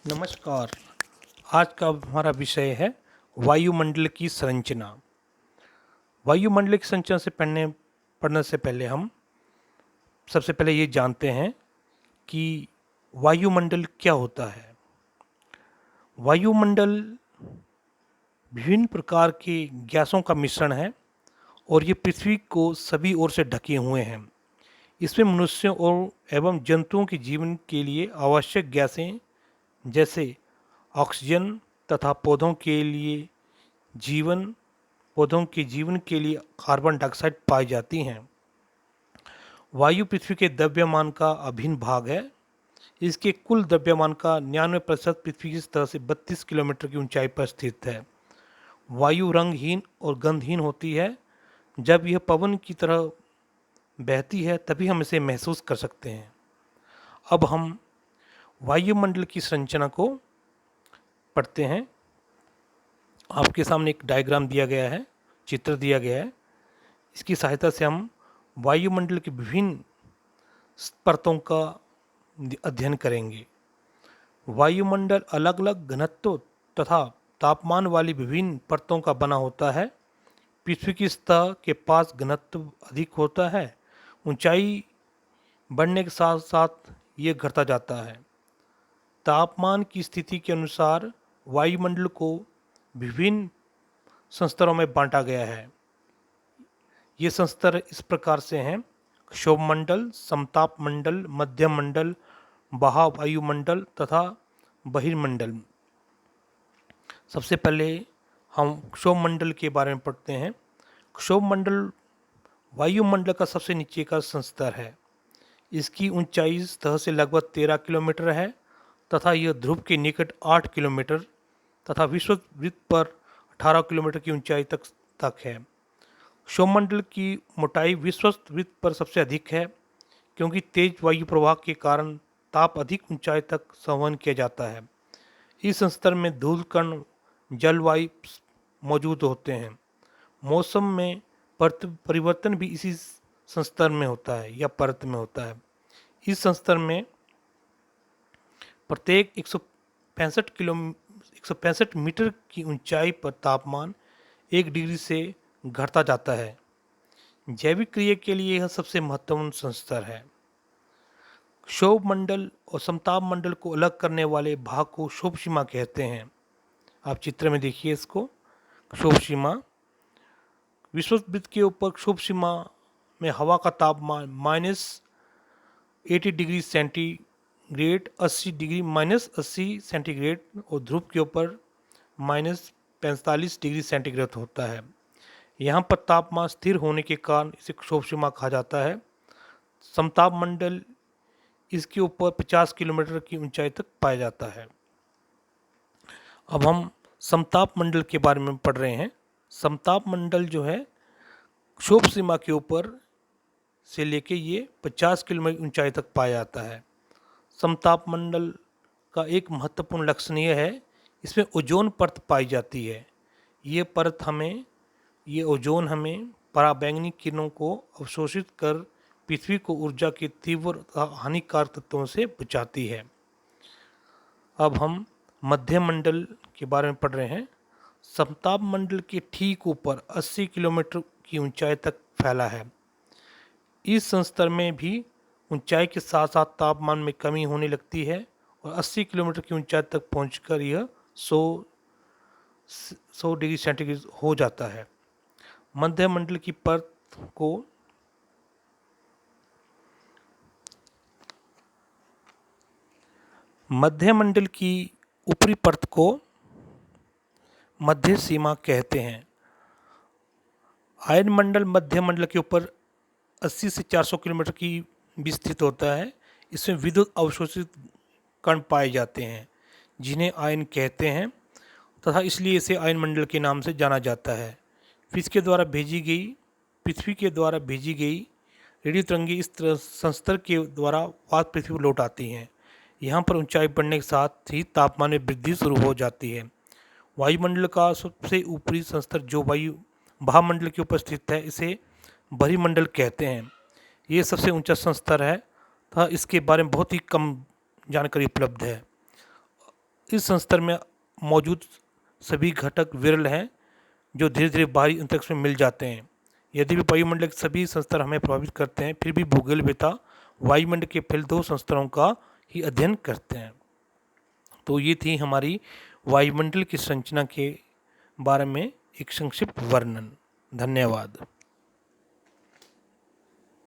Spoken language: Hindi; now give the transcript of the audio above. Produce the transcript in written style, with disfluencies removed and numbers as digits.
नमस्कार। आज का हमारा विषय है वायुमंडल की संरचना। वायुमंडल की संरचना से पढ़ने से पहले हम सबसे पहले ये जानते हैं कि वायुमंडल क्या होता है। वायुमंडल विभिन्न प्रकार के गैसों का मिश्रण है और ये पृथ्वी को सभी ओर से ढके हुए हैं। इसमें मनुष्यों और एवं जंतुओं के जीवन के लिए आवश्यक गैसें जैसे ऑक्सीजन तथा पौधों के जीवन के लिए कार्बन डाइऑक्साइड पाई जाती हैं। वायु पृथ्वी के द्रव्यमान का अभिन्न भाग है। इसके कुल द्रव्यमान का 99% पृथ्वी की सतह से 32 किलोमीटर की ऊंचाई पर स्थित है। वायु रंगहीन और गंधहीन होती है। जब यह पवन की तरह बहती है तभी हम इसे महसूस कर सकते हैं। अब हम वायुमंडल की संरचना को पढ़ते हैं। आपके सामने एक डायग्राम दिया गया है, चित्र दिया गया है। इसकी सहायता से हम वायुमंडल की विभिन्न परतों का अध्ययन करेंगे। वायुमंडल अलग अलग घनत्व तथा तापमान वाली विभिन्न परतों का बना होता है। पृथ्वी की सतह के पास घनत्व अधिक होता है। ऊंचाई बढ़ने के साथ साथ ये घटता जाता है। तापमान की स्थिति के अनुसार वायुमंडल को विभिन्न संस्तरों में बांटा गया है। ये संस्तर इस प्रकार से हैं: क्षोभमंडल, समताप मंडल, मध्यम मंडल, महावायुमंडल तथा बहिर्मंडल। सबसे पहले हम क्षोभमंडल के बारे में पढ़ते हैं। क्षोभमंडल वायुमंडल का सबसे नीचे का संस्तर है। इसकी ऊंचाई सतह से लगभग 13 किलोमीटर है तथा यह ध्रुव के निकट 8 किलोमीटर तथा विषुववृत्त पर 18 किलोमीटर की ऊंचाई तक है। क्षोभमंडल की मोटाई विषुववृत्त पर सबसे अधिक है क्योंकि तेज वायु प्रवाह के कारण ताप अधिक ऊंचाई तक संवहन किया जाता है। इस स्तर में धूल कण जलवायु मौजूद होते हैं। मौसम में परिवर्तन भी इसी संस्तर में होता है या परत में होता है। इस संस्तर में प्रत्येक 165 मीटर की ऊंचाई पर तापमान 1 डिग्री से घटता जाता है। जैविक क्रिया के लिए यह सबसे महत्वपूर्ण संस्तर है। क्षोभ मंडल और समताप मंडल को अलग करने वाले भाग को क्षोभ सीमा कहते हैं। आप चित्र में देखिए इसको। क्षोभ सीमा विषुववृत्त के ऊपर क्षोभ सीमा में हवा का तापमान -80 डिग्री सेंटीग्रेड 80 सेंटीग्रेड और ध्रुव के ऊपर -45 डिग्री सेंटीग्रेड होता है। यहाँ पर तापमान स्थिर होने के कारण इसे क्षोभ सीमा कहा जाता है। समताप मंडल इसके ऊपर 50 किलोमीटर की ऊंचाई तक पाया जाता है। अब हम समताप मंडल के बारे में पढ़ रहे हैं। समताप मंडल जो है क्षोभ सीमा के ऊपर से लेके ये 50 किलोमीटर ऊंचाई तक पाया जाता है। समताप मंडल का एक महत्वपूर्ण लक्षण यह है, इसमें ओजोन परत पाई जाती है। ये ओजोन हमें पराबैंगनी किरणों को अवशोषित कर पृथ्वी को ऊर्जा के तीव्र हानिकारक तत्वों से बचाती है। अब हम मध्य मंडल के बारे में पढ़ रहे हैं। समताप मंडल के ठीक ऊपर 80 किलोमीटर की ऊंचाई तक फैला है। इस संस्तर में भी ऊंचाई के साथ साथ तापमान में कमी होने लगती है और 80 किलोमीटर की ऊंचाई तक पहुंचकर यह 100 डिग्री सेंटीग्रेड हो जाता है। मध्य मंडल की परत को मध्य मंडल की ऊपरी परत को मध्य सीमा कहते हैं। आयन मंडल मध्य मंडल के ऊपर 80 से 400 किलोमीटर की विस्तृत होता है। इसमें विद्युत अवशोषित कण पाए जाते हैं जिन्हें आयन कहते हैं तथा इसलिए इसे आयन मंडल के नाम से जाना जाता है। पृथ्वी के द्वारा भेजी गई रेडियो तरंगे इस संस्तर के द्वारा वापस पृथ्वी पर लौट आती हैं। यहाँ पर ऊंचाई बढ़ने के साथ ही तापमान में वृद्धि शुरू हो जाती है। वायुमंडल का सबसे ऊपरी संस्तर जो महामंडल के ऊपर स्थित है इसे बहिर्मंडल कहते हैं। ये सबसे ऊंचा संस्तर है तथा इसके बारे में बहुत ही कम जानकारी उपलब्ध है। इस संस्तर में मौजूद सभी घटक विरल हैं जो धीरे धीरे बाहरी अंतरिक्ष में मिल जाते हैं। यदि भी वायुमंडल के सभी संस्तर हमें प्रभावित करते हैं, फिर भी भूगोलवेत्ता वायुमंडल के पहले 2 संस्तरों का ही अध्ययन करते हैं। तो ये थी हमारी वायुमंडल की संरचना के बारे में एक संक्षिप्त वर्णन। धन्यवाद।